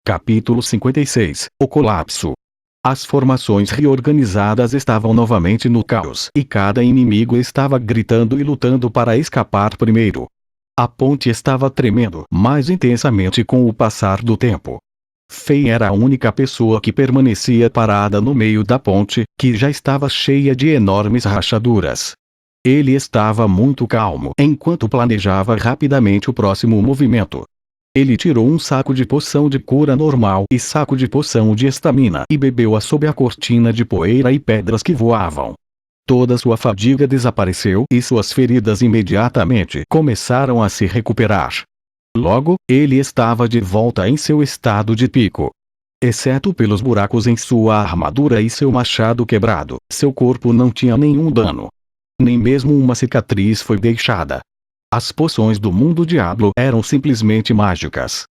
Capítulo 56 O colapso. As formações reorganizadas estavam novamente no caos e cada inimigo estava gritando e lutando para escapar primeiro. A ponte estava tremendo mais intensamente com o passar do tempo. Fei era a única pessoa que permanecia parada no meio da ponte, que já estava cheia de enormes rachaduras. Ele estava muito calmo enquanto planejava rapidamente o próximo movimento. Ele tirou um saco de poção de cura normal e saco de poção de estamina e bebeu-a sob a cortina de poeira e pedras que voavam. Toda sua fadiga desapareceu e suas feridas imediatamente começaram a se recuperar. Logo, ele estava de volta em seu estado de pico. Exceto pelos buracos em sua armadura e seu machado quebrado, seu corpo não tinha nenhum dano. Nem mesmo uma cicatriz foi deixada. As poções do mundo diablo eram simplesmente mágicas.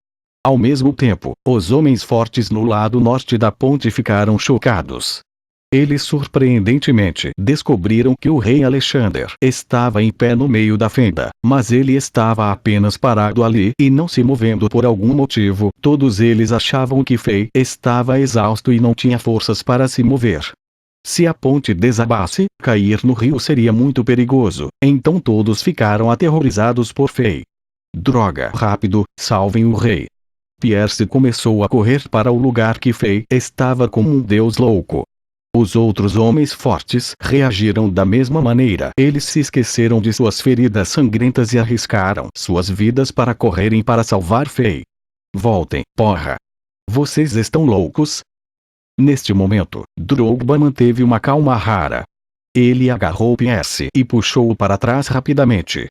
Ao mesmo tempo, os homens fortes no lado norte da ponte ficaram chocados. Eles surpreendentemente descobriram que o rei Alexander estava em pé no meio da fenda, mas ele estava apenas parado ali e não se movendo por algum motivo. Todos eles achavam que Fei estava exausto e não tinha forças para se mover. Se a ponte desabasse, cair no rio seria muito perigoso, então todos ficaram aterrorizados por Fei. Droga! Rápido, salvem o rei! Pierce começou a correr para o lugar que Fei estava como um deus louco. Os outros homens fortes reagiram da mesma maneira. Eles se esqueceram de suas feridas sangrentas e arriscaram suas vidas para correrem para salvar Fei. Voltem, porra! Vocês estão loucos? Neste momento, Drogba manteve uma calma rara. Ele agarrou Pierce e puxou-o para trás rapidamente.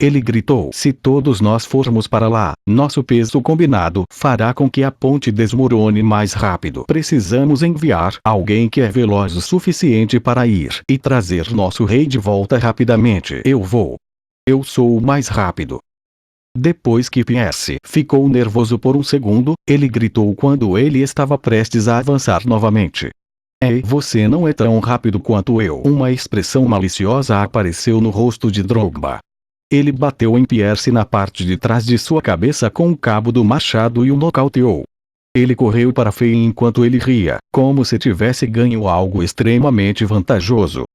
Ele gritou: se todos nós formos para lá, nosso peso combinado fará com que a ponte desmorone mais rápido. Precisamos enviar alguém que é veloz o suficiente para ir e trazer nosso rei de volta rapidamente. Eu vou. Eu sou o mais rápido. Depois que Pierce ficou nervoso por um segundo, ele gritou quando ele estava prestes a avançar novamente. Ei, você não é tão rápido quanto eu. Uma expressão maliciosa apareceu no rosto de Drogba. Ele bateu em Pierce na parte de trás de sua cabeça com o cabo do machado e o nocauteou. Ele correu para Fei enquanto ele ria, como se tivesse ganho algo extremamente vantajoso.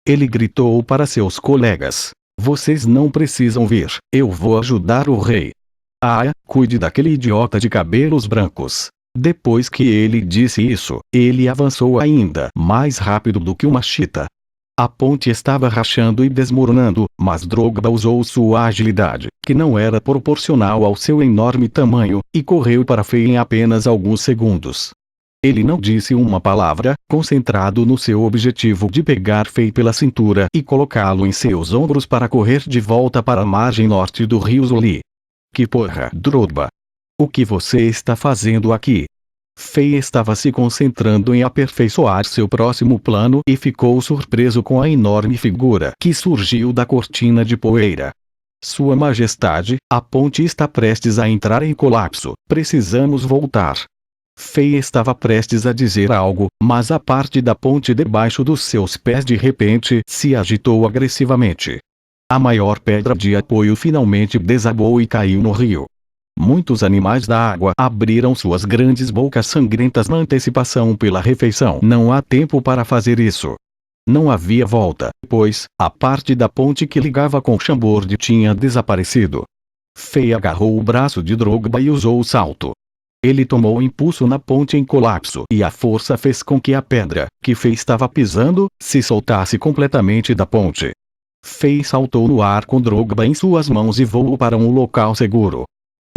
Ele gritou para seus colegas: vocês não precisam vir, eu vou ajudar o rei. Ah, cuide daquele idiota de cabelos brancos. Depois que ele disse isso, ele avançou ainda mais rápido do que uma chita. A ponte estava rachando e desmoronando, mas Drogba usou sua agilidade, que não era proporcional ao seu enorme tamanho, e correu para Fei em apenas alguns segundos. Ele não disse uma palavra, concentrado no seu objetivo de pegar Fei pela cintura e colocá-lo em seus ombros para correr de volta para a margem norte do rio Zoli. Que porra, Drogba! O que você está fazendo aqui? Fei estava se concentrando em aperfeiçoar seu próximo plano e ficou surpreso com a enorme figura que surgiu da cortina de poeira. Sua Majestade, a ponte está prestes a entrar em colapso, precisamos voltar. Fei estava prestes a dizer algo, mas a parte da ponte debaixo dos seus pés de repente se agitou agressivamente. A maior pedra de apoio finalmente desabou e caiu no rio. Muitos animais da água abriram suas grandes bocas sangrentas na antecipação pela refeição. Não há tempo para fazer isso. Não havia volta, pois a parte da ponte que ligava com Chambord tinha desaparecido. Fei agarrou o braço de Drogba e usou o salto. Ele tomou impulso na ponte em colapso e a força fez com que a pedra, que Fei estava pisando, se soltasse completamente da ponte. Fei saltou no ar com Drogba em suas mãos e voou para um local seguro.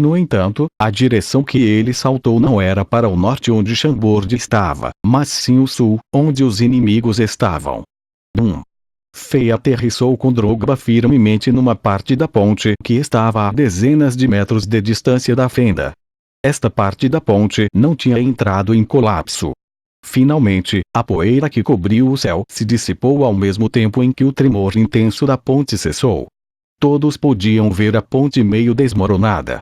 No entanto, a direção que ele saltou não era para o norte onde Chambord estava, mas sim o sul, onde os inimigos estavam. Fei aterrissou com Drogba firmemente numa parte da ponte que estava a dezenas de metros de distância da fenda. Esta parte da ponte não tinha entrado em colapso. Finalmente, a poeira que cobriu o céu se dissipou ao mesmo tempo em que o tremor intenso da ponte cessou. Todos podiam ver a ponte meio desmoronada.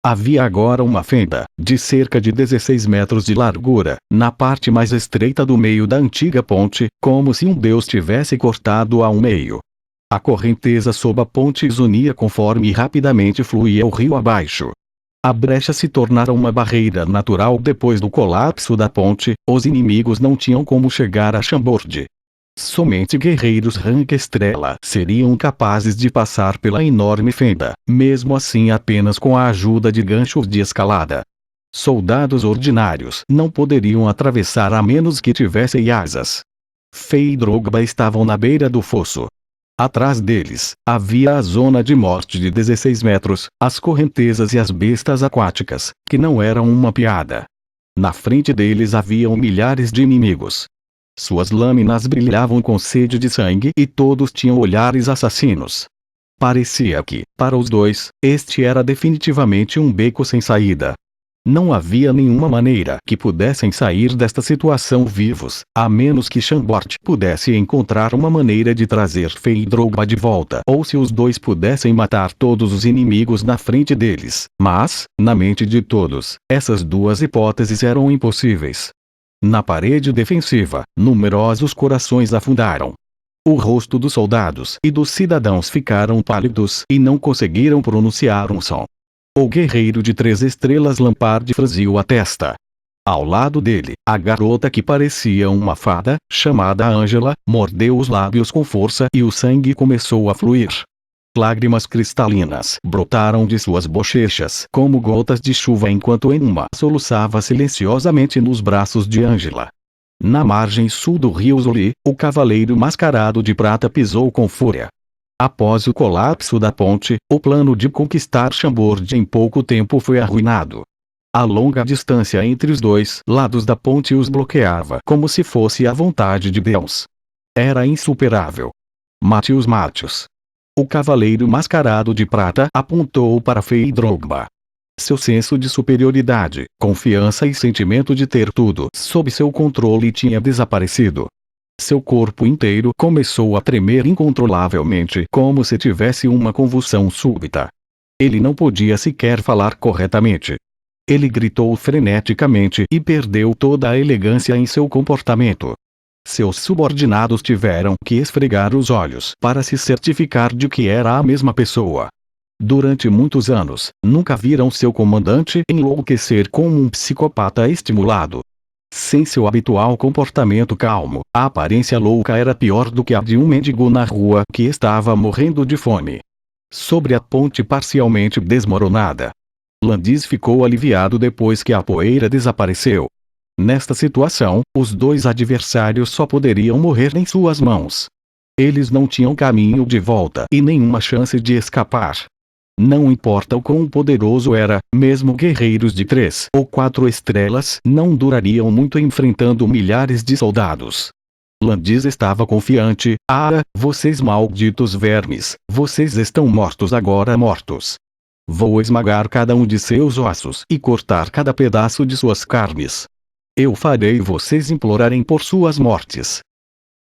Havia agora uma fenda, de cerca de 16 metros de largura, na parte mais estreita do meio da antiga ponte, como se um deus tivesse cortado ao meio. A correnteza sob a ponte zunia conforme rapidamente fluía o rio abaixo. A brecha se tornara uma barreira natural depois do colapso da ponte. Os inimigos não tinham como chegar a Chambord. Somente guerreiros rank estrela seriam capazes de passar pela enorme fenda, mesmo assim apenas com a ajuda de ganchos de escalada. Soldados ordinários não poderiam atravessar a menos que tivessem asas. Fei e Drogba estavam na beira do fosso. Atrás deles, havia a zona de morte de 16 metros, as correntezas e as bestas aquáticas, que não eram uma piada. Na frente deles haviam milhares de inimigos. Suas lâminas brilhavam com sede de sangue e todos tinham olhares assassinos. Parecia que, para os dois, este era definitivamente um beco sem saída. Não havia nenhuma maneira que pudessem sair desta situação vivos, a menos que Chambord pudesse encontrar uma maneira de trazer Fei e Drogba de volta, ou se os dois pudessem matar todos os inimigos na frente deles. Mas, na mente de todos, essas duas hipóteses eram impossíveis. Na parede defensiva, numerosos corações afundaram. O rosto dos soldados e dos cidadãos ficaram pálidos e não conseguiram pronunciar um som. O guerreiro de 3 estrelas Lampard franziu a testa. Ao lado dele, a garota que parecia uma fada, chamada Angela, mordeu os lábios com força e o sangue começou a fluir. Lágrimas cristalinas brotaram de suas bochechas como gotas de chuva enquanto Enuma soluçava silenciosamente nos braços de Angela. Na margem sul do rio Zuli, o cavaleiro mascarado de prata pisou com fúria. Após o colapso da ponte, o plano de conquistar Chambord em pouco tempo foi arruinado. A longa distância entre os dois lados da ponte os bloqueava como se fosse a vontade de Deus. Era insuperável. Mate-os. O cavaleiro mascarado de prata apontou para Fei e Drogba. Seu senso de superioridade, confiança e sentimento de ter tudo sob seu controle tinha desaparecido. Seu corpo inteiro começou a tremer incontrolavelmente como se tivesse uma convulsão súbita. Ele não podia sequer falar corretamente. Ele gritou freneticamente e perdeu toda a elegância em seu comportamento. Seus subordinados tiveram que esfregar os olhos para se certificar de que era a mesma pessoa. Durante muitos anos, nunca viram seu comandante enlouquecer como um psicopata estimulado. Sem seu habitual comportamento calmo, a aparência louca era pior do que a de um mendigo na rua que estava morrendo de fome. Sobre a ponte parcialmente desmoronada, Landis ficou aliviado depois que a poeira desapareceu. Nesta situação, os dois adversários só poderiam morrer em suas mãos. Eles não tinham caminho de volta e nenhuma chance de escapar. Não importa o quão poderoso era, mesmo guerreiros de 3 ou 4 estrelas não durariam muito enfrentando milhares de soldados. Landis estava confiante. Vocês malditos vermes, vocês estão mortos agora mortos. Vou esmagar cada um de seus ossos e cortar cada pedaço de suas carnes. Eu farei vocês implorarem por suas mortes.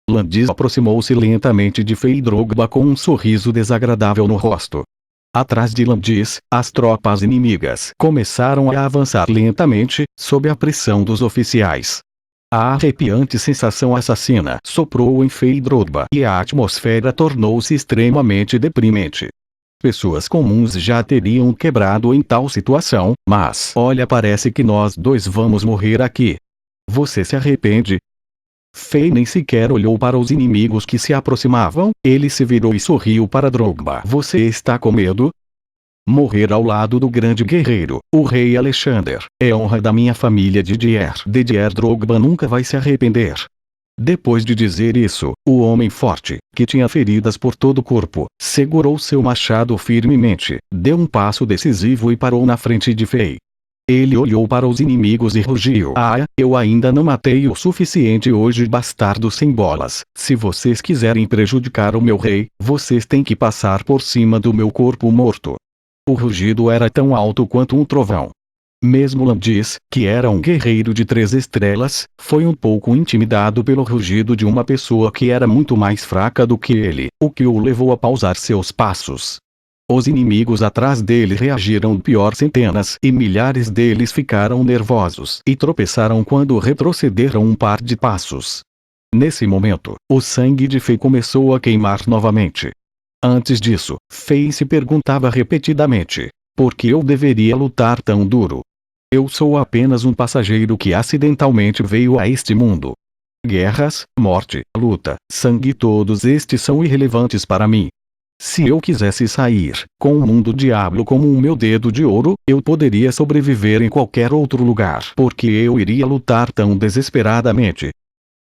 Landis aproximou-se lentamente de Fei e Drogba com um sorriso desagradável no rosto. Atrás de Landis, as tropas inimigas começaram a avançar lentamente, sob a pressão dos oficiais. A arrepiante sensação assassina soprou em Fei e Drogba e a atmosfera tornou-se extremamente deprimente. Pessoas comuns já teriam quebrado em tal situação, mas olha, parece que nós dois vamos morrer aqui. Você se arrepende? Fei nem sequer olhou para os inimigos que se aproximavam, ele se virou e sorriu para Drogba. Você está com medo? Morrer ao lado do grande guerreiro, o rei Alexander, é honra da minha família Didier. Drogba nunca vai se arrepender. Depois de dizer isso, o homem forte, que tinha feridas por todo o corpo, segurou seu machado firmemente, deu um passo decisivo e parou na frente de Fei. Ele olhou para os inimigos e rugiu. Eu ainda não matei o suficiente hoje, bastardos sem bolas. Se vocês quiserem prejudicar o meu rei, vocês têm que passar por cima do meu corpo morto. O rugido era tão alto quanto um trovão. Mesmo Landis, que era um guerreiro de 3 estrelas, foi um pouco intimidado pelo rugido de uma pessoa que era muito mais fraca do que ele, o que o levou a pausar seus passos. Os inimigos atrás dele reagiram pior, centenas e milhares deles ficaram nervosos e tropeçaram quando retrocederam um par de passos. Nesse momento, o sangue de Fei começou a queimar novamente. Antes disso, Fei se perguntava repetidamente: Por que eu deveria lutar tão duro? Eu sou apenas um passageiro que acidentalmente veio a este mundo. Guerras, morte, luta, sangue, todos estes são irrelevantes para mim. Se eu quisesse sair, com o mundo diabo como o meu dedo de ouro, eu poderia sobreviver em qualquer outro lugar. Por que eu iria lutar tão desesperadamente?